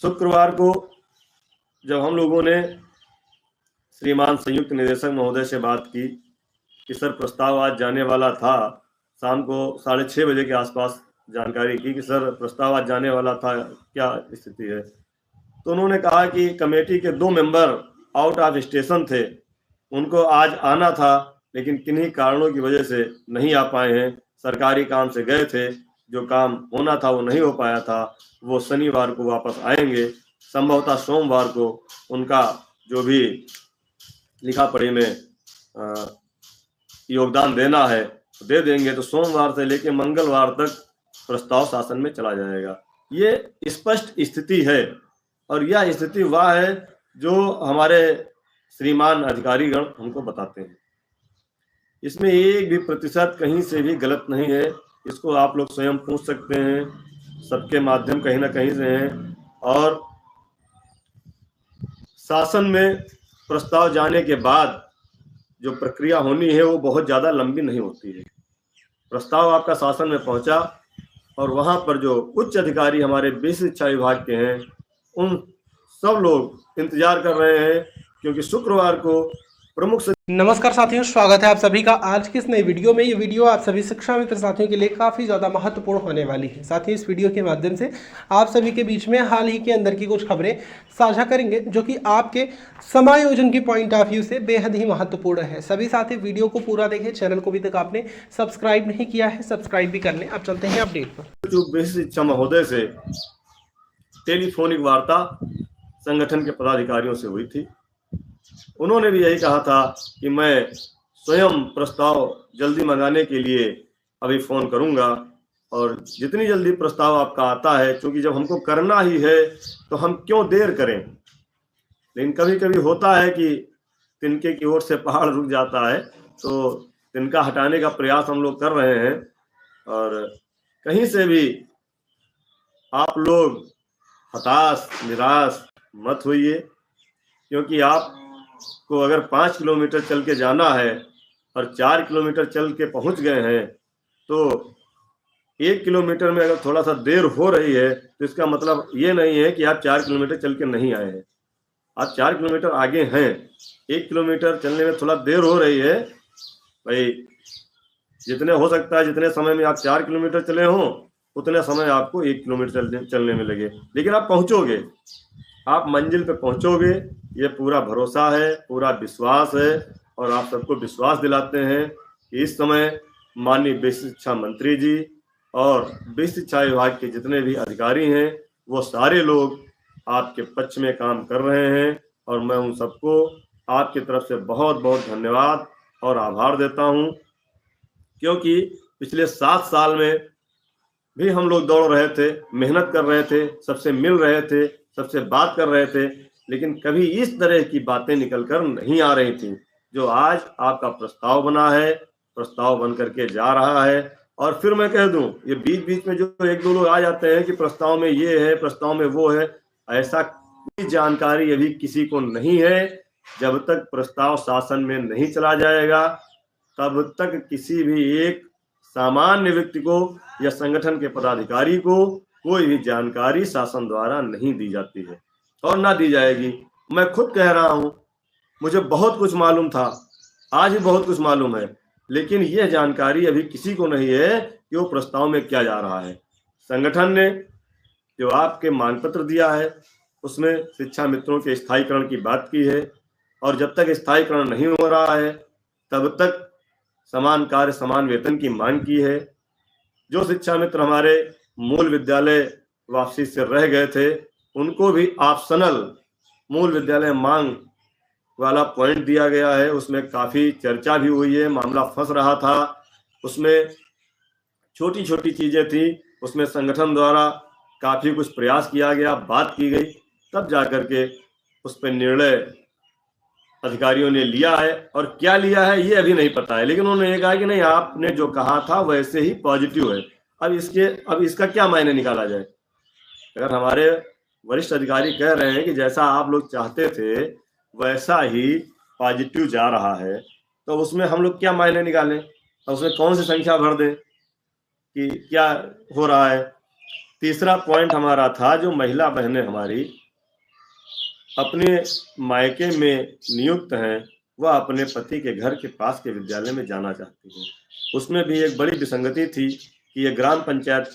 शुक्रवार को जब हम लोगों ने श्रीमान संयुक्त निदेशक महोदय से बात की कि सर प्रस्ताव आज जाने वाला था, शाम को 6:30 बजे के आसपास जानकारी की कि सर प्रस्ताव आज जाने वाला था, क्या स्थिति है। तो उन्होंने कहा कि कमेटी के 2 मेंबर आउट ऑफ स्टेशन थे, उनको आज आना था लेकिन किन्हीं कारणों की वजह से नहीं आ पाए हैं। सरकारी काम से गए थे, जो काम होना था वो नहीं हो पाया था। वो शनिवार को वापस आएंगे, संभवतः सोमवार को उनका जो भी लिखा पढ़ी में योगदान देना है दे देंगे, तो सोमवार से लेकर मंगलवार तक प्रस्ताव शासन में चला जाएगा। ये स्पष्ट स्थिति है और यह स्थिति वह है जो हमारे श्रीमान अधिकारीगण हमको बताते हैं। इसमें एक भी प्रतिशत कहीं से भी गलत नहीं है। इसको आप लोग स्वयं पूछ सकते हैं, सबके माध्यम कहीं ना कहीं से हैं। और शासन में प्रस्ताव जाने के बाद जो प्रक्रिया होनी है वो बहुत ज़्यादा लंबी नहीं होती है। प्रस्ताव आपका शासन में पहुंचा और वहां पर जो उच्च अधिकारी हमारे विश्व शिक्षा विभाग के हैं, उन सब लोग इंतजार कर रहे हैं, क्योंकि शुक्रवार को प्रमुख। नमस्कार साथियों, स्वागत है आप सभी का आज की इस नई वीडियो में। ये वीडियो आप सभी शिक्षा मित्र साथियों के लिए काफ़ी ज़्यादा महत्वपूर्ण होने वाली है। साथियों, इस वीडियो के माध्यम से आप सभी के बीच में हाल ही के अंदर की कुछ खबरें साझा करेंगे जो कि आपके समायोजन की पॉइंट ऑफ व्यू से बेहद ही महत्वपूर्ण है। सभी साथी वीडियो को पूरा देखें। चैनल को अभी तक आपने सब्सक्राइब नहीं किया है, सब्सक्राइब भी कर लें। अब चलते हैं अपडेट पर। जो विश्व शिक्षा महोदय से टेलीफोनिक वार्ता संगठन के पदाधिकारियों से हुई थी, उन्होंने भी यही कहा था कि मैं स्वयं प्रस्ताव जल्दी मंगाने के लिए अभी फ़ोन करूंगा, और जितनी जल्दी प्रस्ताव आपका आता है, क्योंकि जब हमको करना ही है तो हम क्यों देर करें। लेकिन कभी कभी होता है कि तिनके की ओर से पहाड़ रुक जाता है, तो तिनका हटाने का प्रयास हम लोग कर रहे हैं। और कहीं से भी आप लोग हताश निराश मत होइए, क्योंकि आप को अगर 5 किलोमीटर चल के जाना है और 4 किलोमीटर चल के पहुंच गए हैं, तो 1 किलोमीटर में अगर थोड़ा सा देर हो रही है तो इसका मतलब ये नहीं है कि आप 4 किलोमीटर चल के नहीं आए हैं। आप 4 किलोमीटर आगे हैं, 1 किलोमीटर चलने में थोड़ा देर हो रही है। भाई, जितने हो सकता है जितने समय में आप 4 किलोमीटर चले हों उतने समय आपको 1 किलोमीटर चलने में लगे, लेकिन आप पहुंचोगे, आप मंजिल पे पहुंचोगे, ये पूरा भरोसा है, पूरा विश्वास है। और आप सबको विश्वास दिलाते हैं कि इस समय माननीय विश्व शिक्षा मंत्री जी और विश्व शिक्षा विभाग के जितने भी अधिकारी हैं, वो सारे लोग आपके पक्ष में काम कर रहे हैं। और मैं उन सबको आपकी तरफ से बहुत बहुत धन्यवाद और आभार देता हूं, क्योंकि पिछले 7 साल में भी हम लोग दौड़ रहे थे, मेहनत कर रहे थे, सबसे मिल रहे थे, सबसे बात कर रहे थे, लेकिन कभी इस तरह की बातें निकल कर नहीं आ रही थी जो आज आपका प्रस्ताव बना है, प्रस्ताव बन करके जा रहा है। और फिर मैं कह दूं, ये बीच बीच में जो 1-2 लोग आ जाते हैं कि प्रस्ताव में ये है, प्रस्ताव में वो है, ऐसा कोई जानकारी अभी किसी को नहीं है। जब तक प्रस्ताव शासन में नहीं चला जाएगा तब तक किसी भी एक सामान्य व्यक्ति को या संगठन के पदाधिकारी को कोई भी जानकारी शासन द्वारा नहीं दी जाती है और ना दी जाएगी। मैं खुद कह रहा हूं, मुझे बहुत कुछ मालूम था, आज भी बहुत कुछ मालूम है, लेकिन यह जानकारी अभी किसी को नहीं है कि वो प्रस्ताव में क्या जा रहा है। संगठन ने जो आपके मांग पत्र दिया है उसमें शिक्षा मित्रों के स्थायीकरण की बात की है, और जब तक स्थायीकरण नहीं हो रहा है तब तक समान कार्य समान वेतन की मांग की है। जो शिक्षा मित्र हमारे मूल विद्यालय वापसी से रह गए थे उनको भी ऑप्शनल मूल विद्यालय मांग वाला पॉइंट दिया गया है। उसमें काफ़ी चर्चा भी हुई है, मामला फंस रहा था, उसमें छोटी छोटी चीज़ें थी, उसमें संगठन द्वारा काफ़ी कुछ प्रयास किया गया, बात की गई, तब जाकर के उस पर निर्णय अधिकारियों ने लिया है। और क्या लिया है ये अभी नहीं पता है, लेकिन उन्होंने ये कहा कि नहीं, आपने जो कहा था वैसे ही पॉजिटिव है। अब इसका क्या मायने निकाला जाए। अगर हमारे वरिष्ठ अधिकारी कह रहे हैं कि जैसा आप लोग चाहते थे वैसा ही पॉजिटिव जा रहा है, तो उसमें हम लोग क्या मायने निकालें, और उसमें कौन सी संख्या भर दें कि क्या हो रहा है। तीसरा पॉइंट हमारा था, जो महिला बहनें हमारी अपने मायके में नियुक्त हैं, वह अपने पति के घर के पास के विद्यालय में जाना चाहती हैं। उसमें भी एक बड़ी विसंगति थी कि ये ग्राम पंचायत